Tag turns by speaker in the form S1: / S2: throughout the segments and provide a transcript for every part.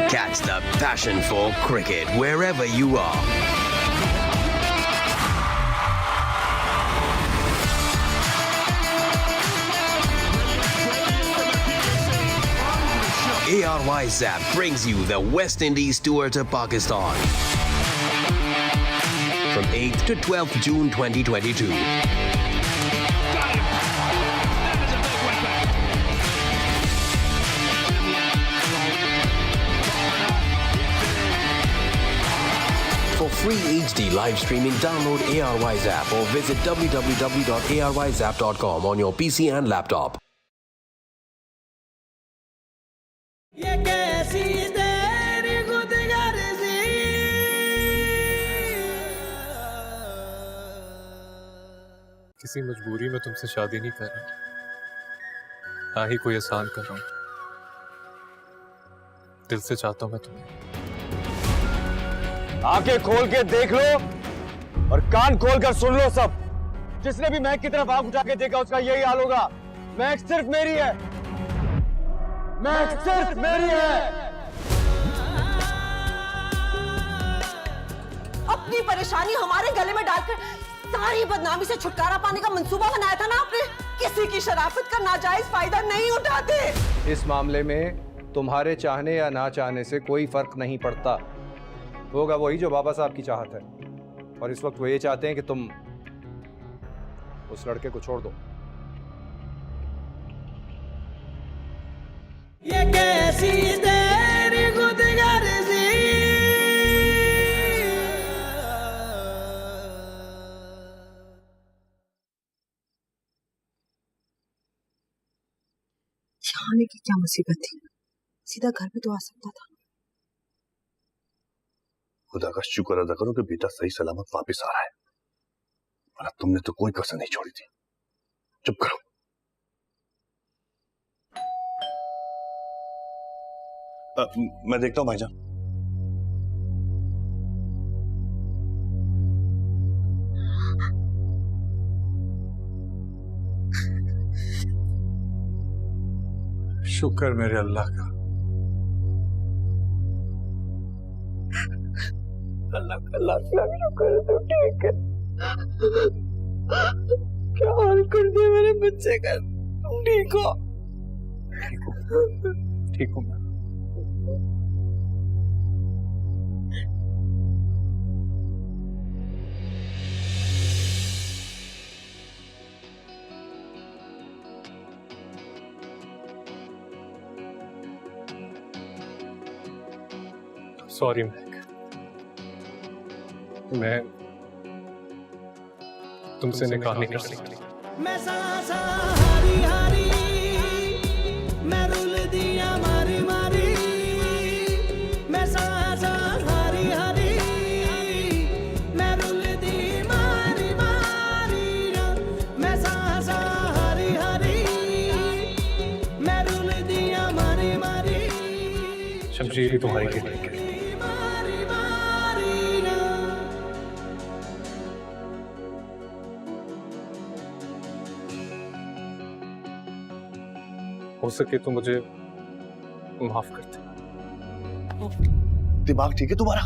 S1: Catch the passion for cricket wherever you are. ARY Zap brings you the West Indies tour to Pakistan from 8th to 12th June 2022. For free HD live streaming, download ARY Zap or visit www.aryzap.com on your PC and laptop.
S2: किसी मजबूरी में तुमसे शादी नहीं कर रहा, ना ही कोई एहसान कर रहा हूं। दिल से चाहता हूं मैं तुम्हें।
S3: आंखें खोल के देख लो और कान खोल कर सुन लो सब। जिसने भी महक की तरफ आंख उठा के देखा उसका यही हाल होगा। महक सिर्फ मेरी है, महक सिर्फ मेरी है।
S4: अपनी परेशानी हमारे गले में डालकर सारी बदनामी से छुटकारा पाने का मंसूबा बनाया था ना आपने। किसी की शराफत का नाजायज फायदा नहीं उठाते।
S5: इस मामले में तुम्हारे चाहने या ना चाहने से कोई फर्क नहीं पड़ता। होगा वही जो बाबा साहब की चाहत है, और इस वक्त वो ये चाहते हैं कि तुम उस लड़के को छोड़ दो।
S6: ये कैसी तेरी खुदगर्जी,
S4: आने की क्या मुसीबत थी, सीधा घर पे तो आ सकता था।
S7: खुदा का शुक्र अदा करो कि बेटा सही सलामत वापस आ रहा है, वरना तुमने तो कोई कसर नहीं छोड़ी थी। चुप करो। मैं देखता हूं भाईजान।
S8: शुक्र मेरे अल्लाह का।
S4: अल्लाह का लाख लाख शुक्र है तो ठीक है। क्या हाल कर दिया मेरे बच्चे का। तुम ठीक हो?
S2: ठीक हूं मैं। सॉरी मैं तुमसे निकाह नहीं कर सकती।
S6: मैं सांसा हारी हारी, मैं रुल दिया मारी मारी। मैं सांसा हारी हारी, मैं रुल दी मारी मारी। मैं सांसा हारी हारी, मैं रुल दिया मारी मारी।
S2: शमशीर ही तुम्हारी के लिए। हो सके तो मुझे माफ कर दे।
S7: दिमाग ठीक है तुम्हारा?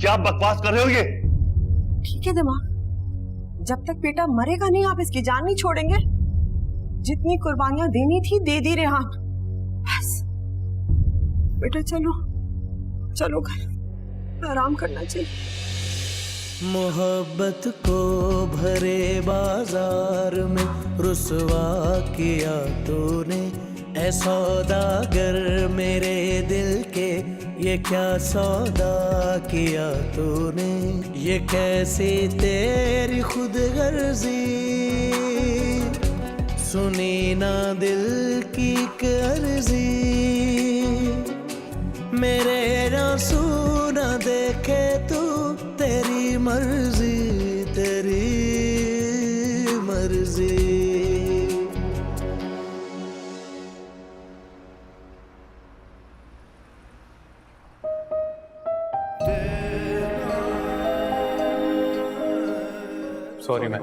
S7: क्या बकवास कर रहे हो ये?
S4: ठीक है दिमाग, जब तक बेटा मरेगा नहीं आप इसकी जान नहीं छोड़ेंगे। जितनी कुर्बानियां देनी थी दे दी रेहान, बस बेटा चलो चलो घर, आराम करना चाहिए।
S6: मोहब्बत को भरे बाजार में रुसवा किया तूने, ऐ सौदागर मेरे दिल के ये क्या सौदा किया तूने। ये कैसी तेरी खुदगर्जी, सुनी ना दिल की अर्जी। मेरे आंसू ना देखे तू, तेरी मर्जी तेरी मर्जी।
S2: सॉरी मैं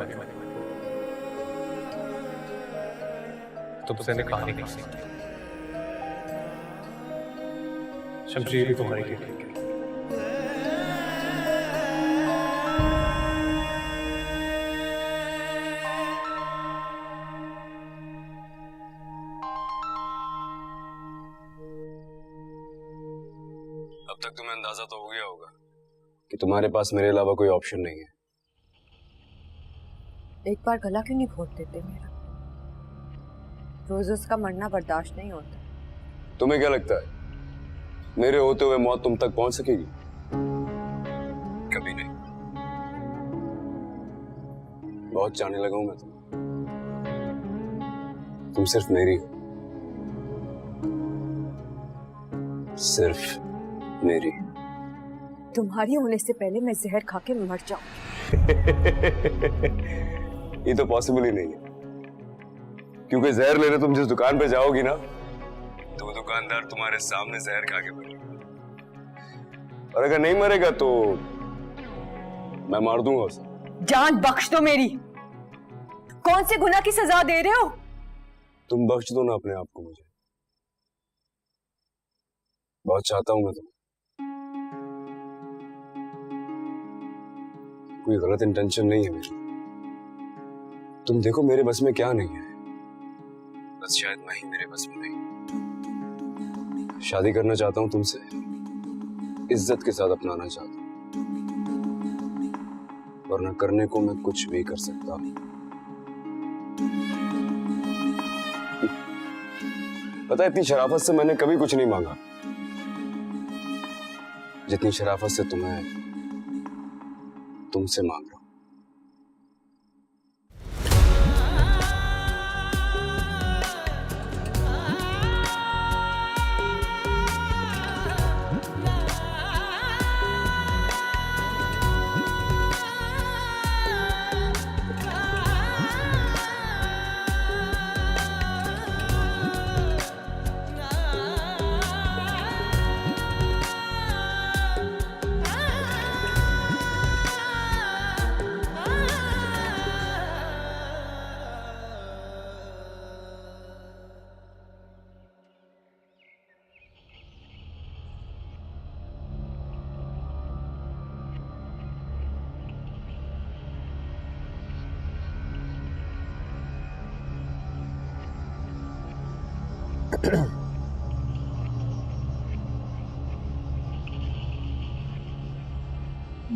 S2: तुमसे निकाह नहीं कर सकती। शमशीर भी तुम्हारी ठीक है।
S3: अब तक तुम्हें अंदाजा तो हो गया होगा कि तुम्हारे पास मेरे अलावा कोई ऑप्शन नहीं है।
S9: एक बार गला क्यों नहीं घोट देते मेरा? रोज उसका मरना बर्दाश्त नहीं होता।
S3: तुम्हें क्या लगता है मेरे होते हुए मौत तुम तक पहुंच सकेगी? कभी नहीं। बहुत चाहने लगा हूं मैं तुम सिर्फ मेरी हो, सिर्फ मेरी।
S9: तुम्हारी होने से पहले मैं जहर खा के मर जाऊं।
S3: ये तो पॉसिबल ही नहीं है, क्योंकि जहर लेने तुम जिस दुकान पे जाओगी ना, तो वो दुकानदार तुम्हारे सामने जहर खा के मरेगा, और अगर नहीं मरेगा तो मैं मार दूंगा उसे।
S9: जान बख्श दो मेरी। कौन से गुनाह की सजा दे रहे हो?
S3: तुम बख्श दो ना अपने आप को मुझे। बहुत चाहता हूं मैं तुम्हें। कोई गलत इंटेंशन नहीं है मेरी। तुम देखो मेरे बस में क्या नहीं है, बस शायद मैं ही मेरे बस में नहीं। शादी करना चाहता हूं तुमसे, इज्जत के साथ अपनाना चाहता हूं, वरना करने को मैं कुछ भी कर सकता हूं। पता है, इतनी शराफत से मैंने कभी कुछ नहीं मांगा जितनी शराफत से तुमसे मांग रहा हूं।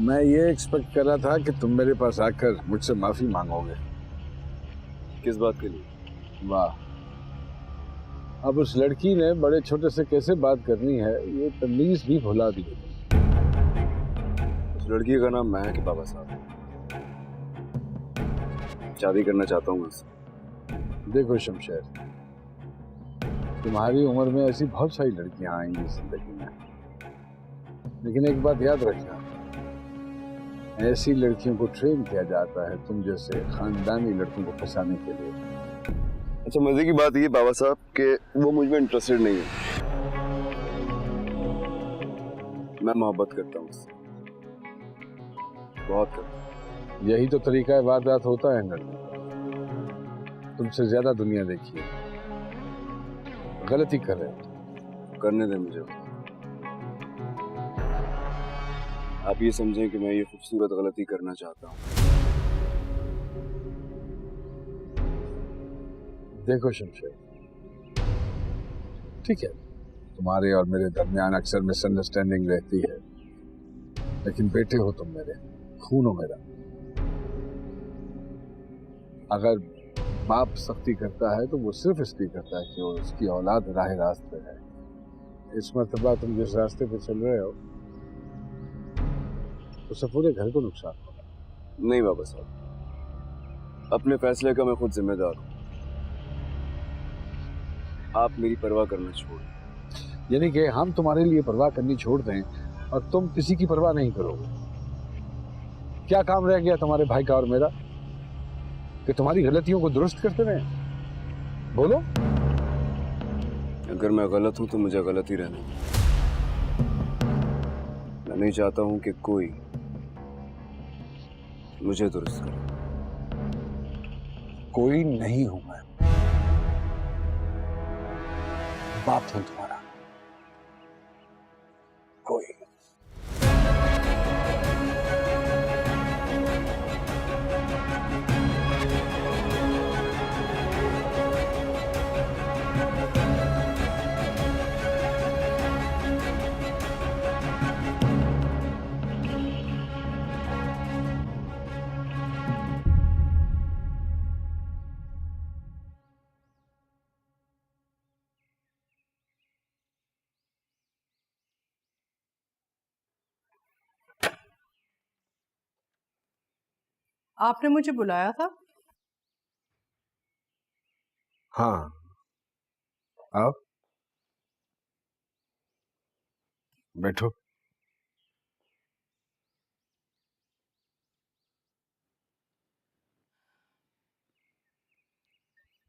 S8: मैं ये एक्सपेक्ट कर रहा था कि तुम मेरे पास आकर मुझसे माफी मांगोगे।
S3: किस बात के लिए?
S8: वाह, अब उस लड़की ने बड़े छोटे से कैसे बात करनी है ये तमीज भी भुला दी।
S3: उस लड़की का नाम मैं है कि बाबा साहब। शादी करना चाहता हूँ मैं उससे।
S8: देखो शमशेर, तुम्हारी उम्र में ऐसी बहुत सारी लड़कियां आएंगी जिंदगी में, लेकिन एक बात याद रखना, ऐसी लड़कियों को ट्रेन किया जाता है तुम जैसे खानदानी लड़कों को फंसाने के लिए।
S3: अच्छा, मजे की बात ये बाबा साहब कि वो मुझ में इंटरेस्टेड नहीं है। मैं मोहब्बत करता हूँ उससे, बहुत करता हूँ।
S8: यही तो तरीका है वारदात होता है लड़कों। तुमसे ज्यादा दुनिया देखी है, गलती कर रहे हो।
S3: करने दे मुझे। आप ये समझें कि मैं ये खूबसूरत गलती करना चाहता हूँ।
S8: देखो शमशेर, ठीक है, तुम्हारे और मेरे दरमियान अक्सर मिसअंडरस्टैंडिंग रहती है, लेकिन बेटे हो तुम मेरे, खून हो मेरा। अगर बाप सख्ती करता है तो वो सिर्फ इसलिए करता है कि वो उसकी औलाद राह रास्त पे है। इस मर्तबा तुम जिस रास्ते पे चल रहे हो उससे पूरे घर को नुकसान होगा।
S3: नहीं बाबा साहब, अपने फैसले का मैं खुद जिम्मेदार हूँ। आप मेरी परवाह करना छोड़।
S8: यानी कि हम तुम्हारे लिए परवाह करनी छोड़ दें और तुम किसी की परवाह नहीं करोगे। क्या काम रह गया तुम्हारे भाई का और मेरा कि तुम्हारी गलतियों को दुरुस्त करते रहे? बोलो।
S3: अगर मैं गलत हूं तो मुझे गलत ही रहना। मैं नहीं चाहता हूं कि कोई मुझे दुरुस्त करे।
S8: कोई नहीं हूं मैं, बाप हूं तुम्हारा।
S1: कोई।
S4: आपने मुझे बुलाया था?
S8: हाँ, आओ बैठो।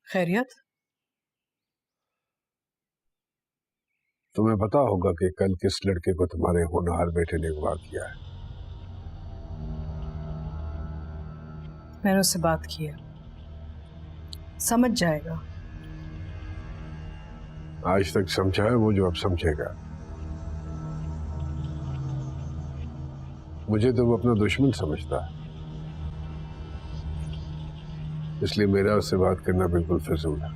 S4: खैरियत?
S8: तुम्हें पता होगा कि कल किस लड़के को तुम्हारे होनहार बेटे ने अगवा किया है।
S4: मैंने उससे बात की है, समझ जाएगा।
S8: आज तक समझा है वो जो अब समझेगा। मुझे तो वो अपना दुश्मन समझता है, इसलिए मेरा उससे बात करना बिल्कुल फिजूल है।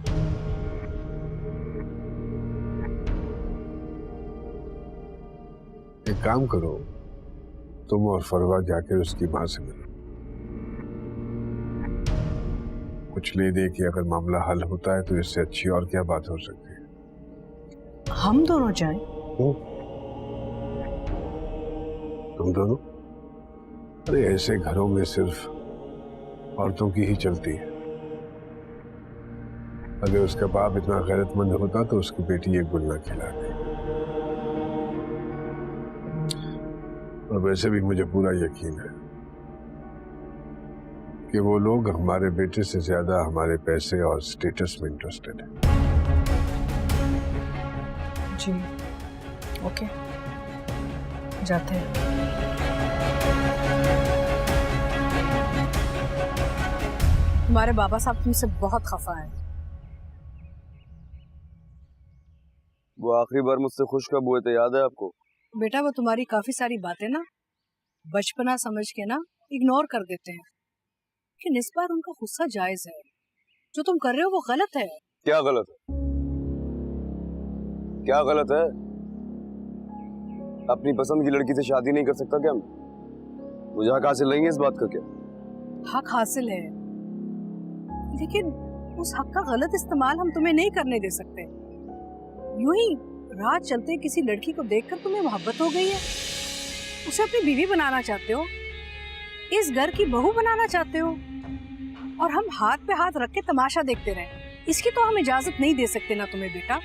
S8: एक काम करो, तुम और फरवा जाकर उसकी मां से मिलो। कुछ ले दे कि अगर मामला हल होता है तो इससे अच्छी और क्या बात हो सकती है।
S4: हम दोनों जाएं?
S8: तुम दोनों? अरे ऐसे घरों में सिर्फ औरतों की ही चलती है। अगर उसका बाप इतना गैरतमंद होता तो उसकी बेटी एक गुल ना खिलाती। और वैसे भी मुझे पूरा यकीन है कि वो लोग हमारे बेटे से ज्यादा हमारे पैसे और स्टेटस में इंटरेस्टेड है।
S4: जी, ओके, जाते हैं। तुम्हारे बाबा साहब तुमसे बहुत खफा है।
S3: वो आखिरी बार मुझसे खुश कब हुए थे, याद है आपको?
S4: बेटा वो तुम्हारी काफी सारी बातें ना बचपना समझ के ना इग्नोर कर देते हैं, लेकिन इस बार उनका गुस्सा जायज है। जो तुम कर रहे हो वो गलत है।
S3: क्या गलत है? क्या गलत है? अपनी पसंद की लड़की से शादी नहीं कर सकता क्या मैं? मुझे हक हासिल नहीं है इस बात का क्या?
S4: हक हासिल है, लेकिन उस हक का गलत इस्तेमाल हम तुम्हें नहीं करने दे सकते। यूं ही रात चलते किसी लड़की को देखकर तुम्हें मोहब्बत हो गई है, उसे अपनी बीवी बनाना चाहते हो, इस घर की बहू बनाना चाहते हो, और हम हाथ पे हाथ रख के तमाशा देखते रहे। इसकी तो हम इजाजत नहीं दे सकते ना तुम्हें बेटा।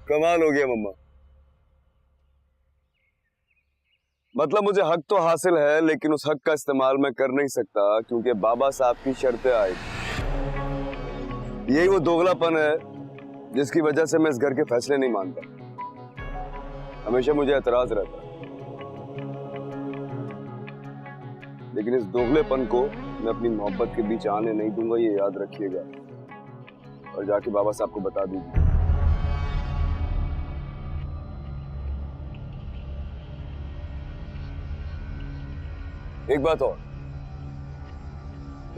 S3: कमाल हो गया मम्मा। मतलब मुझे हक तो हासिल है, लेकिन उस हक का इस्तेमाल मैं कर नहीं सकता क्योंकि बाबा साहब की शर्तें आई। यही वो दोगलापन है जिसकी वजह से मैं इस घर के फैसले नहीं मानता। हमेशा मुझे एतराज रहता है, लेकिन इस दोगलेपन को मैं अपनी मोहब्बत के बीच आने नहीं दूंगा, ये याद रखिएगा। और जाके बाबा साहब को बता दीजिए। एक बात और,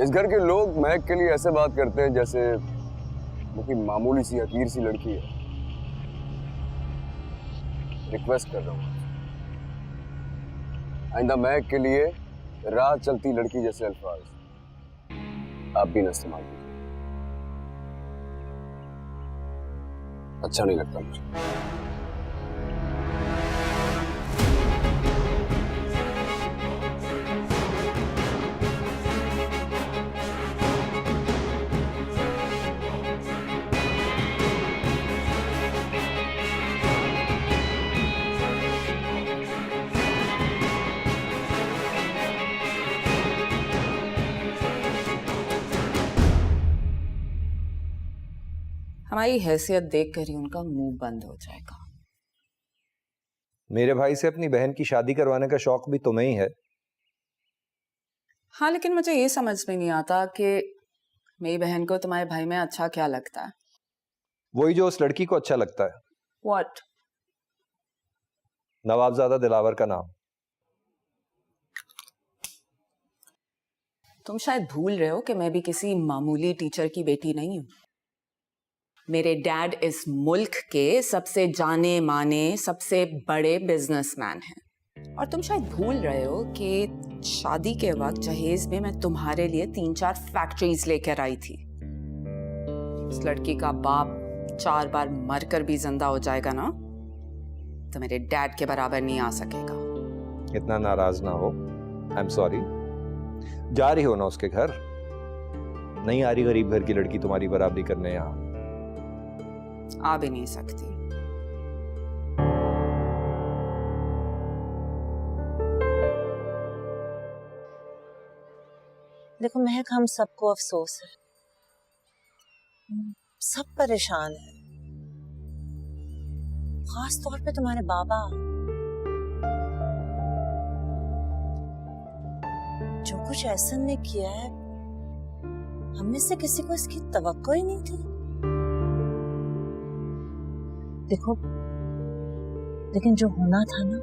S3: इस घर के लोग महक के लिए ऐसे बात करते हैं जैसे वो कोई मामूली सी हकीर सी लड़की है। रिक्वेस्ट कर रहा हूं, आइंदा महक के लिए राह चलती लड़की जैसे अल्फाज आप भी न इस्तेमाल कीजिए। अच्छा नहीं लगता मुझे।
S10: हमारी हैसियत देखकर ही उनका मुंह बंद हो जाएगा।
S5: मेरे भाई से अपनी बहन की शादी करवाने का शौक भी तुम्हें ही है।
S10: हाँ, लेकिन मुझे ये समझ में नहीं आता कि मेरी बहन को तुम्हारे भाई में अच्छा क्या लगता है।
S5: वही जो उस लड़की को अच्छा लगता है,
S10: व्हाट?
S5: नवाबजादा दिलावर का नाम।
S10: तुम शायद भूल रहे हो कि मैं भी किसी मामूली टीचर की बेटी नहीं हूं। मेरे डैड इस मुल्क के सबसे जाने माने सबसे बड़े बिजनेसमैन हैं। और तुम शायद भूल रहे हो कि शादी के वक्त जहेज में मैं तुम्हारे लिए 3-4 फैक्ट्रीज लेकर आई थी। इस लड़की का बाप 4 बार मरकर भी जिंदा हो जाएगा ना, तो मेरे डैड के बराबर नहीं आ सकेगा।
S5: इतना नाराज ना हो, आई एम सॉरी। जा रही हो ना उसके घर, नहीं आ रही गरीब घर की लड़की तुम्हारी बराबरी करने यहां।
S10: आ भी नहीं सकती।
S11: देखो महक, हम सबको अफसोस है, सब परेशान है, खास तौर पे तुम्हारे बाबा। जो कुछ ऐसन ने किया है, हमने से किसी को इसकी तवक्को ही नहीं थी। देखो, लेकिन जो होना था ना,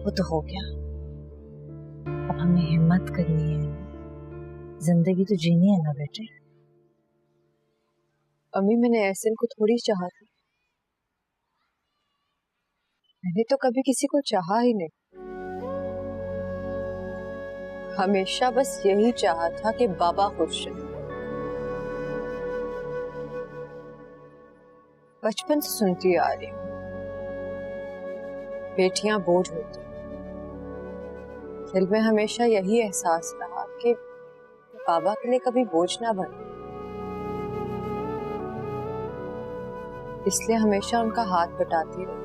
S11: वो तो हो गया। अब हमें हिम्मत करनी है, जिंदगी तो जीनी है ना बेटे।
S9: अम्मी, मैंने एहसन को थोड़ी चाहा था, मैंने तो कभी किसी को चाहा ही नहीं। हमेशा बस यही चाहा था कि बाबा खुश रहे। बचपन से सुनती आ रही हूँ, बेटियां बोझ होती। दिल में हमेशा यही एहसास रहा कि बाबा के लिए कभी बोझ ना बने, इसलिए हमेशा उनका हाथ बटाती रही।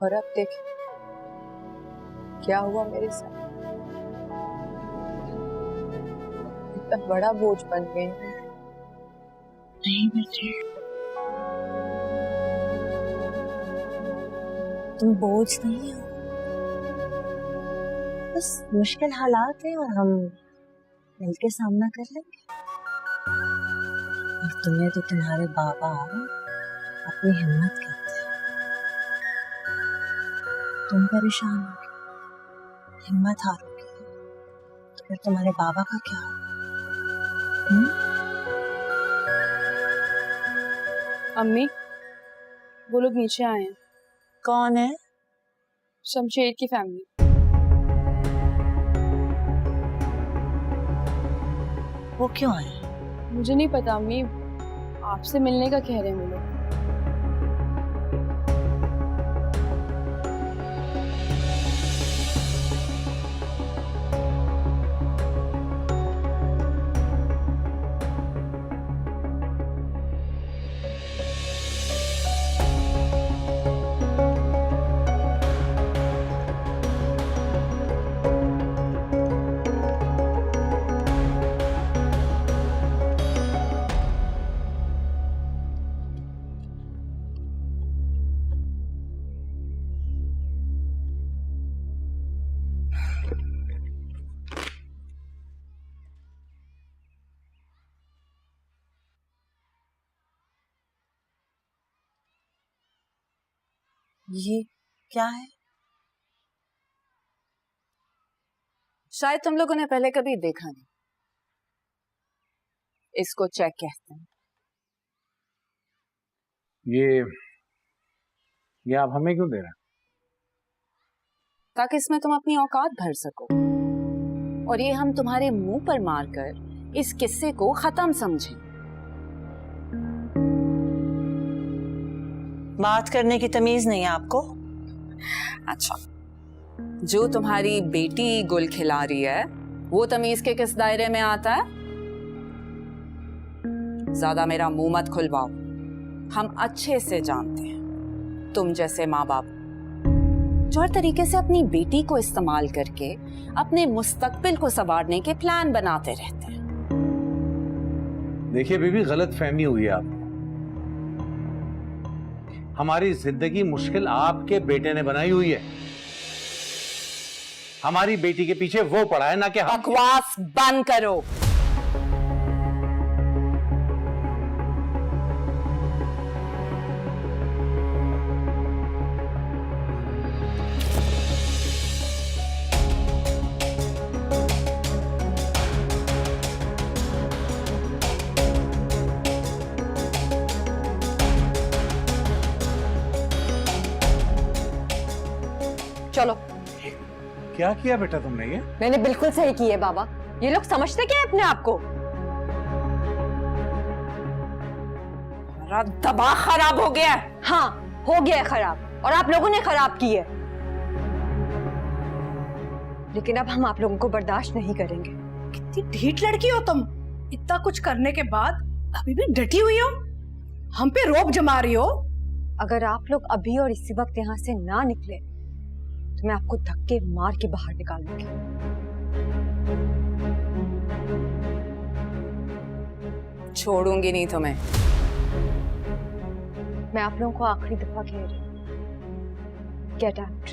S9: और अब देख क्या हुआ मेरे साथ। इतना बड़ा बोझ बन गई।
S11: नहीं बेटे, तुम बोझ नहीं हो, बस मुश्किल हालात है और हम मिलके सामना कर लेंगे। और तुम्हें तो तुम्हारे बाबा अपनी हिम्मत कहते हैं। तुम परेशान होगे, हिम्मत हारोगे, तो फिर तुम्हारे बाबा का क्या होगा?
S9: अम्मी, वो लोग नीचे आए हैं।
S11: कौन है?
S9: शमशेर की फैमिली।
S11: वो क्यों आए?
S9: मुझे नहीं पता अम्मी, आपसे मिलने का कह रहे हैं वो लोग।
S11: ये क्या है?
S10: शायद तुम लोगों ने पहले कभी देखा नहीं। इसको चेक कहते हैं।
S8: ये आप हमें क्यों दे रहे हैं?
S10: ताकि इसमें तुम अपनी औकात भर सको, और ये हम तुम्हारे मुंह पर मारकर इस किस्से को खत्म समझें।
S11: बात करने की तमीज नहीं है आपको?
S10: अच्छा, जो तुम्हारी बेटी गुल खिला रही है वो तमीज के किस दायरे में आता है? ज्यादा मेरा मुंह मत खुलवाओ। हम अच्छे से जानते हैं तुम जैसे माँ बाप जो हर तरीके से अपनी बेटी को इस्तेमाल करके अपने मुस्तकबिल को संवारने के प्लान बनाते रहते हैं।
S8: देखिए बीबी, गलत फहमी हुई है आपको। हमारी जिंदगी मुश्किल आपके बेटे ने बनाई हुई है। हमारी बेटी के पीछे वो पड़ा है, ना कि हम।
S10: बकवास बंद करो।
S12: क्या किया बेटा तुमने ये?
S9: मैंने बिल्कुल सही की है बाबा। ये लोग समझते क्या है अपने आप को?
S10: मेरा दिमाग खराब हो गया है।
S9: हाँ, हो गया है खराब, और आप लोगों ने खराब की है। लेकिन अब हम आप लोगों को बर्दाश्त नहीं करेंगे।
S4: कितनी ढीठ लड़की हो तुम, इतना कुछ करने के बाद अभी भी डटी हुई हो, हम पे रोब जमा रही हो।
S9: अगर आप लोग अभी और इसी वक्त यहाँ से ना निकले तो मैं आपको धक्के मार के बाहर निकाल दूंगी।
S10: छोड़ूंगी नहीं तुम्हें।
S9: मैं आप लोगों को आखिरी दफा कह रही हूँ, गेट आउट।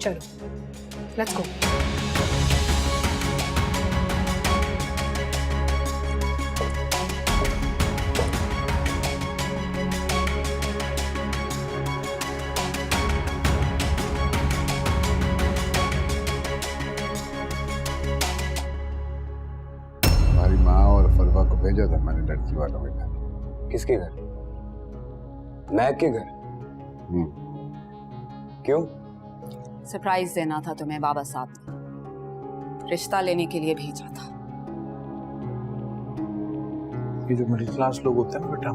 S4: चलो, लेट्स गो।
S8: हमारी माँ और फरवा को भेजा था मैंने लड़की वालों के घर।
S3: किसके घर? मैक के घर? क्यों?
S10: सरप्राइज देना था तुम्हें बाबा साहब ने, रिश्ता लेने के लिए भेजा था।
S12: ये जो मिडिल क्लास लोग होते हैं ना बेटा,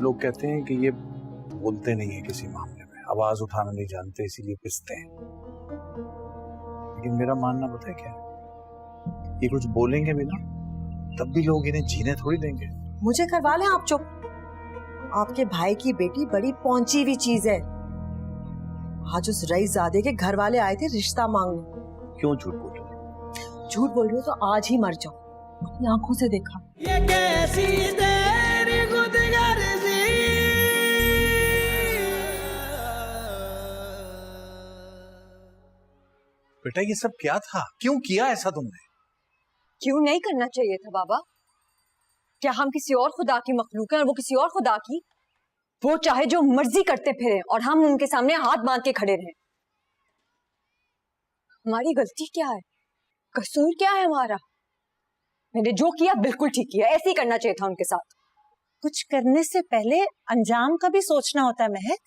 S12: लोग कहते हैं कि ये बोलते नहीं है किसी मामले में, आवाज उठाना नहीं जानते, इसीलिए पिसते हैं। लेकिन मेरा मानना पता है क्या है, ये कुछ बोलेंगे भी ना तब भी लोग इन्हें जीने थोड़ी देंगे।
S4: मुझे करवा लें आप चुप। आपके भाई की बेटी बड़ी पहुंची हुई चीज है। आज उस रईसजादे के घर वाले आए थे रिश्ता मांगने।
S12: क्यों झूठ बोल रहे हो?
S4: झूठ बोल रही हो तो आज ही मर जाओ, अपनी आंखों से देखा।
S6: ये कैसी तेरी खुदगर्जी,
S12: बेटा ये सब क्या था? क्यों किया ऐसा तुमने?
S9: क्यों नहीं करना चाहिए था बाबा? क्या हम किसी और खुदा की मखलूक हैं और वो किसी और खुदा की? वो चाहे जो मर्जी करते फिरे और हम उनके सामने हाथ बांध के खड़े रहे। हमारी गलती क्या है? कसूर क्या है हमारा? मैंने जो किया बिल्कुल ठीक किया, ऐसे ही करना चाहिए था उनके साथ।
S11: कुछ करने से पहले अंजाम का भी सोचना होता है महक।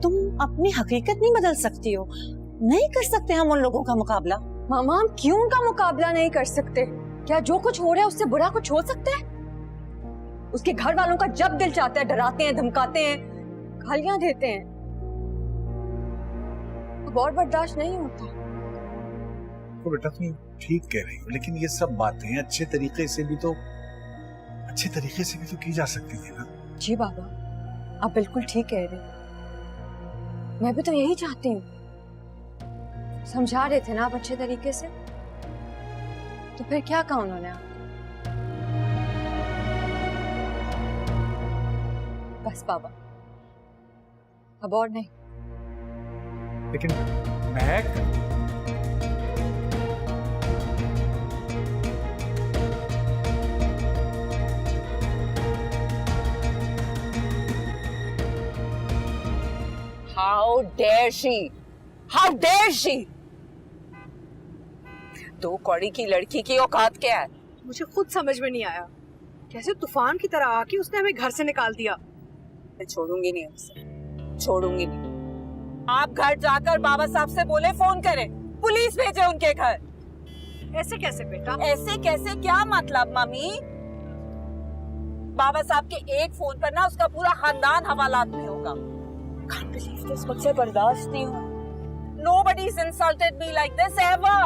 S11: तुम अपनी हकीकत नहीं बदल सकती हो, नहीं कर सकते हम उन लोगों का मुकाबला।
S9: मामा, हम क्यों उनका मुकाबला नहीं कर सकते? क्या जो कुछ हो रहा है उससे बुरा कुछ हो सकता है? उसके घर वालों का जब दिल चाहता है डराते हैं, धमकाते हैं, गालियां देते हैं। अब और बर्दाश्त नहीं होता।
S12: तो बेटा तुम ठीक कह रही हो, लेकिन ये सब बातें अच्छे तरीके से भी तो की जा सकती थी ना।
S9: जी बाबा, आप बिल्कुल ठीक कह रहे हैं। मैं भी तो यही चाहती हूँ। समझा रहे थे ना आप अच्छे तरीके से, तो फिर क्या कहा उन्होंने आप? बस बाबा, अब और नहीं।
S12: लेकिन महक,
S10: How dare she? How dare she? दो कौड़ी की लड़की की औकात क्या है?
S4: मुझे खुद समझ में नहीं आया, कैसे तूफान की तरह आके उसने हमें घर से निकाल दिया।
S10: मैं छोड़ूंगी नहीं उसे, छोड़ूंगी नहीं। आप घर जाकर बाबा साहब से बोले फोन करें, पुलिस भेजे उनके घर।
S4: ऐसे कैसे बेटा?
S10: ऐसे कैसे क्या मतलब मम्मी? बाबा साहब के एक फोन पर ना उसका पूरा खानदान हवालात में होगा। Can't believe this, मुझसे बर्दाश्त नहीं हुआ। Nobody's insulted me like this ever.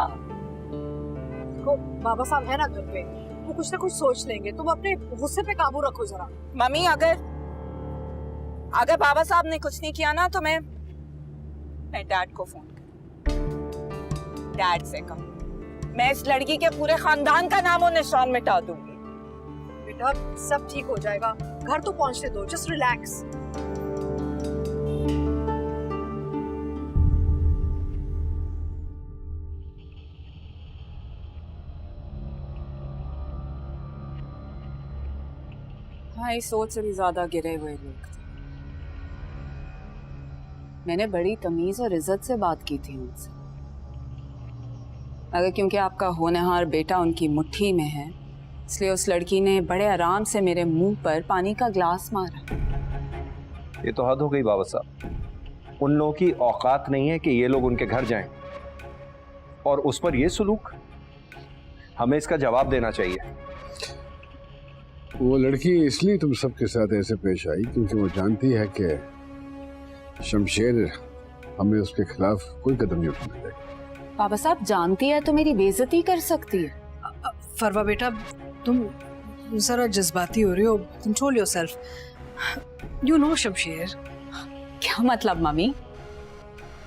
S4: देखो बाबा साहब है ना घर पे, वो कुछ ना कुछ सोच लेंगे। तुम अपने गुस्से पे काबू रखो जरा।
S10: मम्मी अगर बाबा साहब ने कुछ नहीं किया ना तो मैं डैड को फोन कर, डैड से कहूँ मैं इस लड़की के पूरे खानदान का नामो निशान मिटा दूंगी।
S4: बेटा सब ठीक हो जाएगा, घर तो पहुंचने दो, जस्ट रिलैक्स।
S10: हमारी सोच से भी ज्यादा गिरे हुए लोग थे। मैंने बड़ी तमीज और इज्जत से बात की थी उनसे। मगर क्योंकि आपका होनहार बेटा उनकी मुट्ठी में है, इसलिए उस लड़की ने बड़े आराम से मेरे मुंह पर पानी का ग्लास मारा।
S5: ये तो हद हो गई बाबा साहब। उन लोगों की औकात नहीं है कि ये लोग उनके घर जाएं, और उस पर ये सुलूक। हमें इसका जवाब देना चाहिए।
S8: वो लड़की इसलिए तुम सबके साथ ऐसे पेश आई क्योंकि वो जानती है कि शमशेर हमें उसके खिलाफ कोई कदम नहीं उठाने देगा।
S10: बाबा साहब, जानती है तो मेरी बेइज्जती कर सकती है।
S13: फरवा बेटा, तुम जरा जज्बाती हो रही हो। Control yourself. You know Shamsher.
S10: क्या मतलब मम्मी?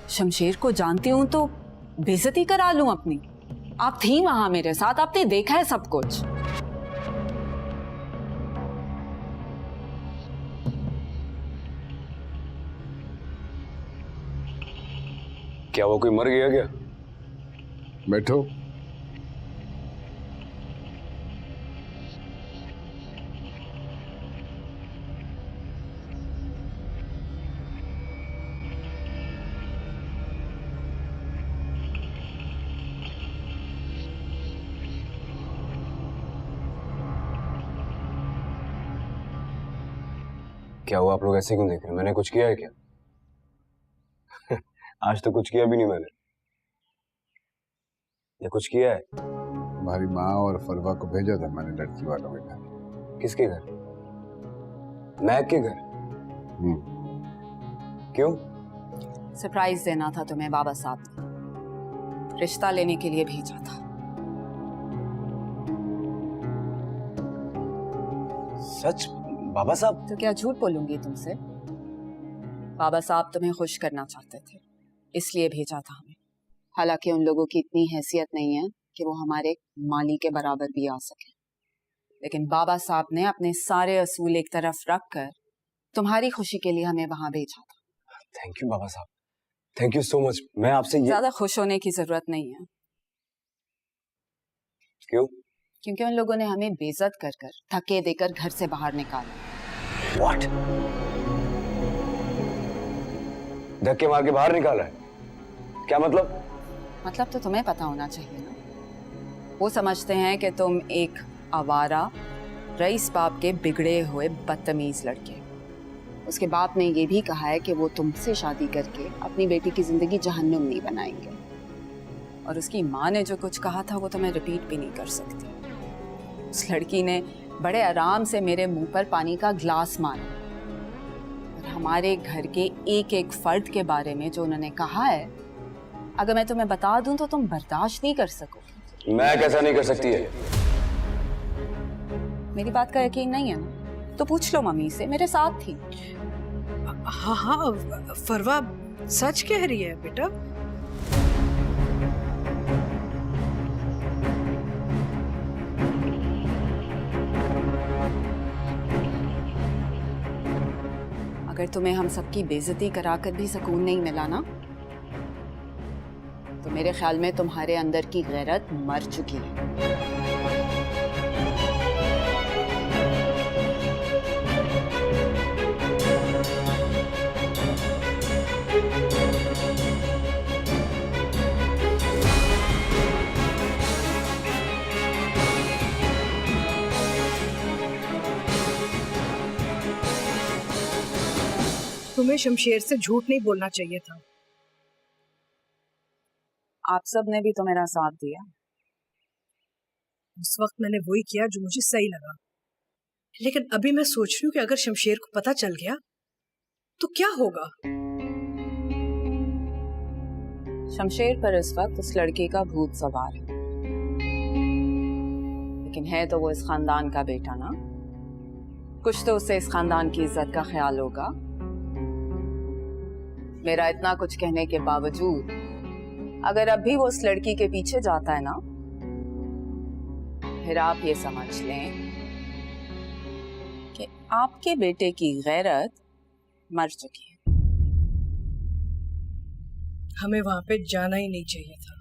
S10: शमशेर को जानती हूँ तो बेइज्जती करा लूं अपनी? आप थी वहां मेरे साथ, आपने देखा है सब कुछ।
S3: क्या वो कोई मर गया क्या?
S8: बैठो।
S3: क्या हुआ? आप लोग ऐसे क्यों देख रहे हैं? मैंने कुछ किया है क्या? आज तो कुछ किया भी नहीं मैंने। या कुछ किया है?
S8: तुम्हारी माँ और फरवा को भेजा था मैंने लड़की वालों के घर।
S3: किसके घर? मैक के घर? क्यों?
S10: सरप्राइज देना था तुम्हें बाबा साहब ने। रिश्ता लेने के लिए भेजा था।
S3: सच? बाबा साहब?
S10: तो क्या झूठ बोलूंगी तुमसे? बाबा साहब तुम्हें खुश करना चाहते थे, इसलिए भेजा था हमें। हालांकि उन लोगों की इतनी हैसियत नहीं है कि वो हमारे माली के बराबर भी आ सके, लेकिन बाबा साहब ने अपने सारे असूल एक तरफ रखकर तुम्हारी खुशी के लिए हमें वहां भेजा था।
S3: थैंक यू बाबा साहब, थैंक यू सो मच। मैं आपसे
S10: ज्यादा खुश होने की जरूरत नहीं है।
S3: क्यों?
S10: क्योंकि उन लोगों ने हमें बेइज्जत कर कर, धक्के देकर घर से बाहर निकाला।
S3: What? धक्के मार के बाहर निकाला है? क्या मतलब?
S10: मतलब तो तुम्हें पता होना चाहिए ना। वो समझते हैं कि तुम एक आवारा रईस बाप के बिगड़े हुए बदतमीज लड़के। उसके बाप ने ये भी कहा है कि वो तुमसे शादी करके अपनी बेटी की जिंदगी जहन्नुम नहीं बनाएंगे। और उसकी माँ ने जो कुछ कहा था वो तो मैं रिपीट भी नहीं कर सकती। उस लड़की ने बड़े आराम से मेरे मुंह पर पानी का ग्लास मारा, और हमारे घर के एक एक फर्द के बारे में जो उन्होंने कहा है, अगर मैं तुम्हें बता दूं तो तुम बर्दाश्त नहीं कर सकोगे।
S3: मैं कैसा नहीं कर सकती है?
S10: मेरी बात का यकीन नहीं है ना? तो पूछ लो मम्मी से, मेरे साथ थी।
S13: हाँ हाँ, फरवा सच कह रही है बेटा।
S10: अगर तुम्हें हम सबकी बेइज्जती कराकर भी सुकून नहीं मिला ना, तो मेरे ख्याल में तुम्हारे अंदर की गैरत मर चुकी है।
S13: तुम्हें शमशेर से झूठ नहीं बोलना चाहिए था।
S10: आप सब ने भी तो मेरा साथ दिया।
S13: उस वक्त मैंने वही किया जो मुझे सही लगा, लेकिन अभी मैं सोच रही हूँ कि अगर शमशेर को पता चल गया तो क्या होगा।
S10: शमशेर पर इस वक्त उस लड़के का भूत सवार है, लेकिन है तो वो इस खानदान का बेटा ना। कुछ तो उससे इस खानदान की इज्जत का ख्याल होगा। मेरा इतना कुछ कहने के बावजूद अगर अब भी वो उस लड़की के पीछे जाता है ना, फिर आप ये समझ लें कि आपके बेटे की गैरत मर चुकी है।
S13: हमें वहां पे जाना ही नहीं चाहिए था।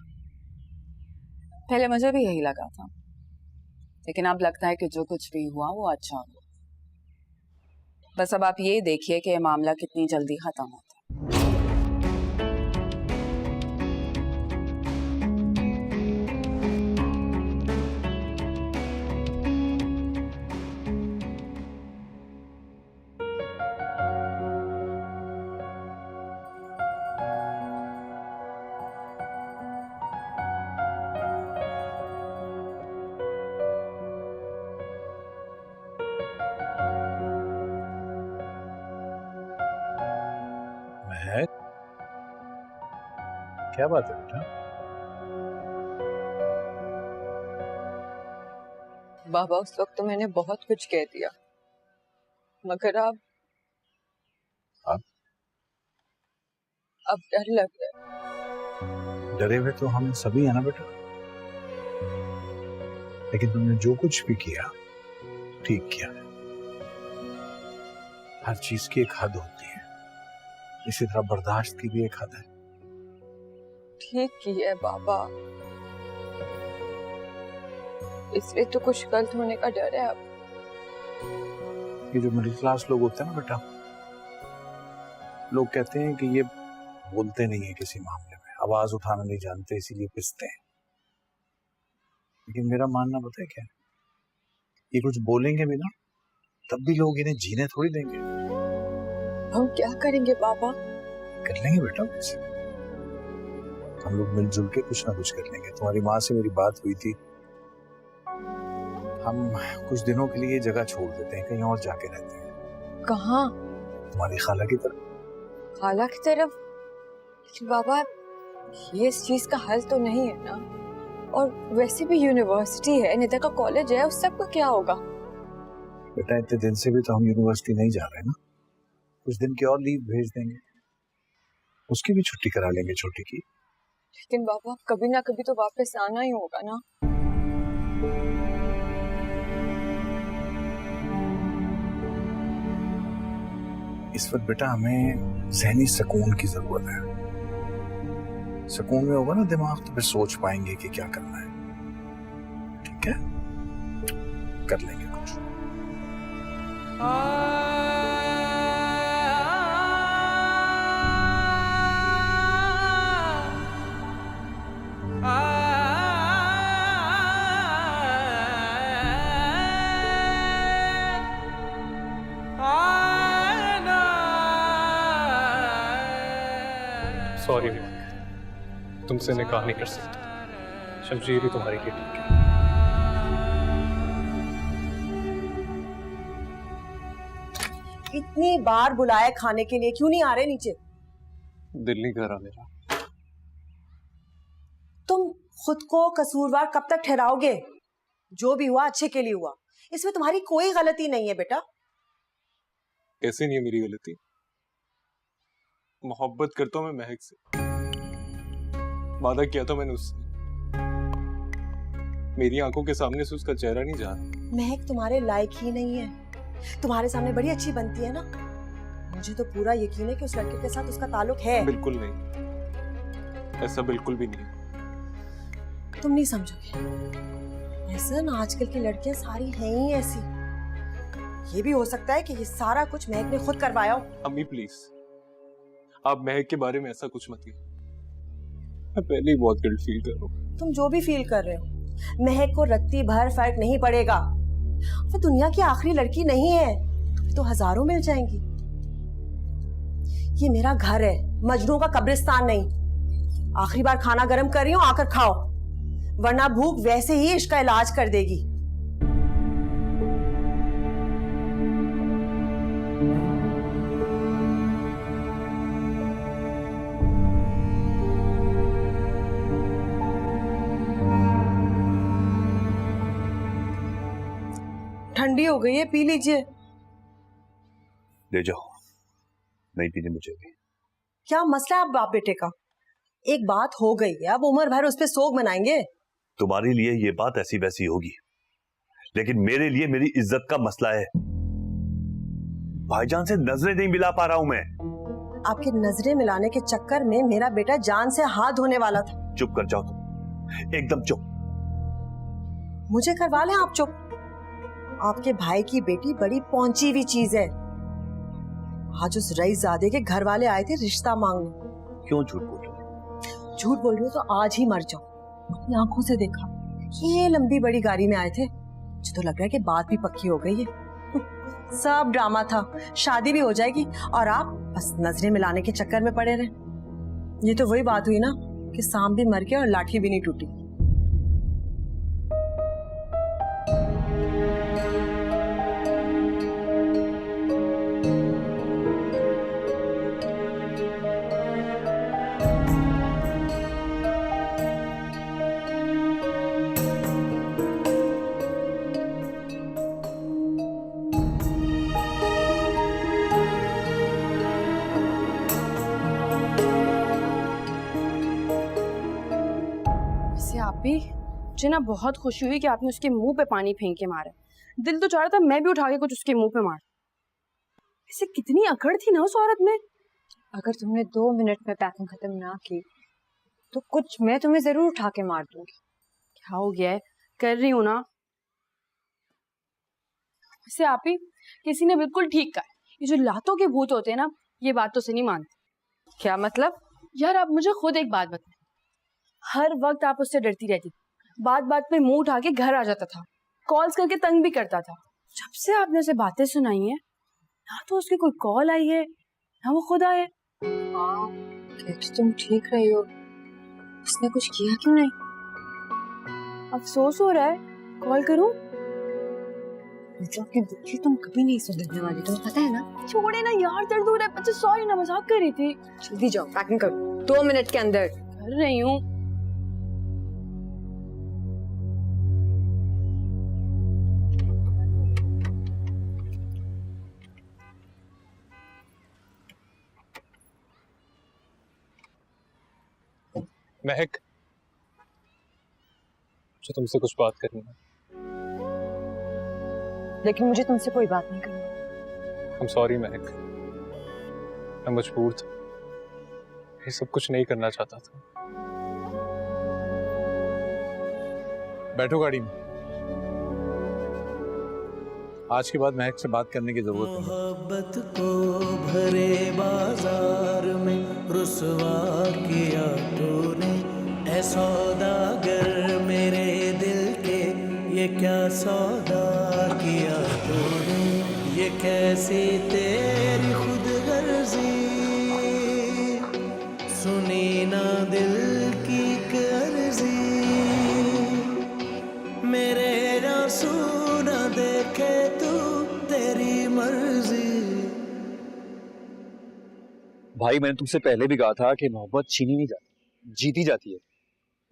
S10: पहले मुझे भी यही लगा था, लेकिन अब लगता है कि जो कुछ भी हुआ वो अच्छा हुआ। बस अब आप ये देखिए कि ये मामला कितनी जल्दी खत्म होता है।
S12: क्या बात है बेटा?
S9: बाबा उस वक्त तो मैंने बहुत कुछ कह दिया, मगर अब डर लग रहा है।
S12: डरे हुए तो हम सभी है ना बेटा, लेकिन तुमने जो कुछ भी किया ठीक किया। हर चीज की एक हद होती है, इसी तरह बर्दाश्त की भी एक हद है।
S9: ठीक की है बाबा, इसलिए तो कुछ गलत होने का डर है अब।
S12: ये जो मिडिल क्लास लोग होते हैं ना बेटा, लोग कहते हैं कि ये बोलते नहीं है किसी मामले में, आवाज उठाना नहीं जानते इसीलिए पिसते हैं। लेकिन मेरा मानना पता है क्या है, ये कुछ बोलेंगे भी ना तब भी लोग इन्हें जीने थोड़ी देंगे।
S9: हम क्या करेंगे बाबा?
S12: कर लेंगे बेटा, कुछ हम लोग मिलजुल के कुछ ना कुछ कर लेंगे। तुम्हारी माँ से मेरी बात हुई थी, हम कुछ दिनों के लिए जगह छोड़ देते हैं, कहीं और जाके रहते हैं।
S9: कहाँ?
S12: तुम्हारी खाला की तरफ।
S9: खाला की तरफ? लेकिन बाबा ये इस चीज का हल तो नहीं है ना, और वैसे भी यूनिवर्सिटी है, निदा का कॉलेज है, उस सब का क्या होगा?
S12: बेटा इतने दिन से भी तो हम यूनिवर्सिटी नहीं जा रहे ना, कुछ दिन की और लीव भेज देंगे, उसकी भी छुट्टी करा लेंगे छोटी की।
S9: लेकिन बाबा कभी ना कभी तो वापस आना ही होगा ना।
S12: इस वक्त बेटा हमें ज़हनी सुकून की जरूरत है। सुकून में होगा ना दिमाग तो फिर सोच पाएंगे कि क्या करना है। ठीक है, कर लेंगे कुछ।
S2: सॉरी, तुमसे निकाह नहीं कर सकता। शमशीर ही तुम्हारे लिए ठीक है।
S4: इतनी बार बुलाया खाने के लिए, क्यों नहीं आ रहे नीचे?
S2: दिल नहीं कर रहा मेरा।
S4: तुम खुद को कसूरवार कब तक ठहराओगे? जो भी हुआ अच्छे के लिए हुआ, इसमें तुम्हारी कोई गलती नहीं है बेटा।
S2: ऐसे नहीं है मेरी गलती, मोहब्बत करता हूं मैं महक से, वादा किया था मैंने उससे। मेरी आंखों के सामने से उसका चेहरा नहीं जा रहा।
S4: महक तुम्हारे लायक ही नहीं है, तुम्हारे सामने बड़ी अच्छी बनती है ना। मुझे तो पूरा यकीन है कि उस लड़के के साथ उसका ताल्लुक है।
S2: बिल्कुल नहीं, ऐसा बिल्कुल भी नहीं है।
S4: तुम नहीं समझोगे। ऐसा ना आजकल की लड़कियां सारी हैं ही ऐसी। ये भी हो सकता है कि ये सारा कुछ महक ने खुद करवाया हो।
S2: अम्मी प्लीज, आप महक के बारे में ऐसा कुछ मत कहिए। मैं पहले ही बहुत गिल्ट फील कर रहा हूँ।
S4: तुम जो भी फील कर रहे हो, महक को रत्ती भर फर्क नहीं पड़ेगा। वो दुनिया की आखिरी लड़की नहीं है, तो हजारों मिल जाएंगी। ये मेरा घर है, मजनू का कब्रिस्तान नहीं। आखिरी बार खाना गर्म कर रही हूँ, आकर खाओ, वरना भूख वैसे ही इसका इलाज कर देगी। ठंडी हो गई है, पी लीजिए।
S7: ले जाओ, नहीं पीने मुझे भी।
S4: क्या मसला है आप बाप बेटे का? एक बात हो गई है, अब उम्र भर उस पे सोग मनाएंगे।
S7: तुम्हारे लिए ये बात ऐसी वैसी होगी, लेकिन मेरे लिए मेरी इज्जत का मसला है। भाईजान से नजरें नहीं मिला पा रहा हूं मैं।
S4: आपके नजरें मिलाने के चक्कर में मेरा बेटा जान से हाथ धोने वाला था।
S7: चुप कर जाओ तुम, एकदम चुप।
S4: मुझे करवा लें आप चुप। आपके भाई की बेटी बड़ी पहुंची हुई चीज है। आज उस रईसजादे के घर वाले आए थे रिश्ता मांगने।
S7: क्यों झूठ बोल रही हो?
S4: झूठ बोल रही हो तो आज ही मर जाओ। अपनी आंखों से देखा, ये लंबी बड़ी गाड़ी में आए थे। मुझे तो लग रहा है कि बात भी पक्की हो गई है। सब ड्रामा था, शादी भी हो जाएगी और आप बस नजरें मिलाने के चक्कर में पड़े रहे। ये तो वही बात हुई ना कि सांप भी मर गया और लाठी भी नहीं टूटी।
S14: भाभी मुझे ना बहुत खुशी हुई कि आपने उसके मुंह पे पानी फेंक के मारा। दिल तो चाह रहा था मैं भी उठा के कुछ उसके मुंह पे मार। इसे कितनी अकड़ थी ना उस औरत में।
S9: अगर तुमने 2 मिनट में पैकिंग खत्म ना की तो कुछ मैं तुम्हें जरूर उठा के मार दूंगी।
S14: क्या हो गया है, कर रही हूँ ना। वैसे आप ही किसी ने बिल्कुल ठीक कहा, ये जो लातों के भूत होते हैं ना, ये बात तो से नहीं मानते।
S9: क्या मतलब?
S14: यार आप मुझे खुद एक बात बताएं, हर वक्त आप उससे डरती रहती, बात बात पे मुंह उठा के घर आ जाता था, कॉल्स करके तंग भी करता था। जब से आपने उसे बातें सुनाई है ना तो उसकी कोई कॉल आई है ना वो खुद आए।
S9: तुम ठीक रही हो, उसने कुछ किया क्यों नहीं?
S14: अफसोस हो रहा है, कॉल करूं?
S9: मतलब कि दुखी तुम कभी नहीं सुधरने वाली, तुम्हें पता है ना।
S14: छोड़े ना यार, दर्द हो रहा है। अच्छा सॉरी ना, मजाक कर रही थी।
S9: जल्दी जाओ, पैकिंग करो 2 मिनट के अंदर।
S14: कर रही हूँ।
S2: महक, मुझे तुमसे कुछ बात करनी है।
S9: लेकिन मुझे तुमसे कोई बात नहीं करनी।
S2: I'm sorry महक, मैं मजबूर था, ये सब कुछ नहीं करना चाहता था।
S12: बैठो गाड़ी में। आज के बाद महक से बात करने की जरूरत नहीं।
S6: मोहब्बत को भरे बाजार में रुसवा किया तूने, ऐ सौदागर मेरे दिल के, ये क्या सौदा किया तूने, ये कैसी तेरी खुद गर्जी, सुनी ना दिल की कर्जी, मेरे आंसू ना देखे तू, तेरी मर्जी।
S3: भाई मैंने तुमसे पहले भी कहा था कि मोहब्बत छीनी नहीं जाती, जीती जाती है।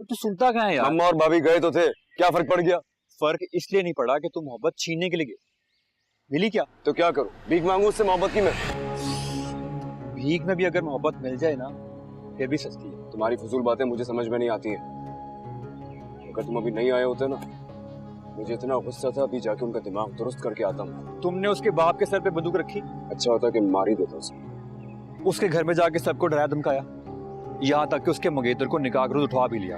S3: तो सुनता कहाँ है यार? मम्मा और भाभी गए तो थे, क्या फर्क पड़ गया? फर्क इसलिए नहीं पड़ा कि तुम मोहब्बत छीनने के लिए गए। मिली क्या? तो क्या करूं, भीख मांगू उससे मोहब्बत की? मैं भीख में भी अगर मोहब्बत मिल जाए ना फिर भी सस्ती है। तुम्हारी फजूल बातें मुझे समझ में नहीं आती हैं। अगर तुम अभी नहीं आए होते ना, मुझे इतना गुस्सा था, अभी जाके उनका दिमाग दुरुस्त करके आता हूँ। तुमने उसके बाप के सर पे बंदूक रखी, अच्छा होता कि मार ही देता उसे। उसके घर में जाके सबको डराया धमकाया, यहाँ तक कि उसके मंगेतर को निकाह के रोज उठवा भी लिया।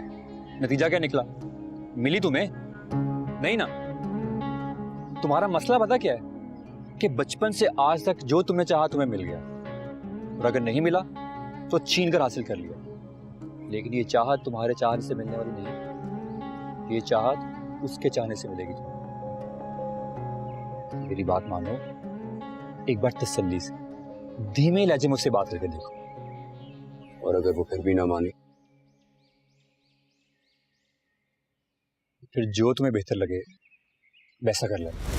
S3: नतीजा क्या निकला? मिली तुम्हें? नहीं ना। तुम्हारा मसला पता क्या है कि बचपन से आज तक जो तुम्हें चाहा तुम्हें मिल गया, और अगर नहीं मिला तो छीन कर हासिल कर लिया। लेकिन ये चाहत तुम्हारे चाहने से मिलने वाली नहीं, ये चाहत उसके चाहने से मिलेगी तुम्हें। मेरी बात मानो, एक बार तसल्ली से धीमे लहजे मुझसे बात करके देखो, और अगर वो फिर भी ना माने फिर जो तुम्हें बेहतर लगे वैसा कर लेना।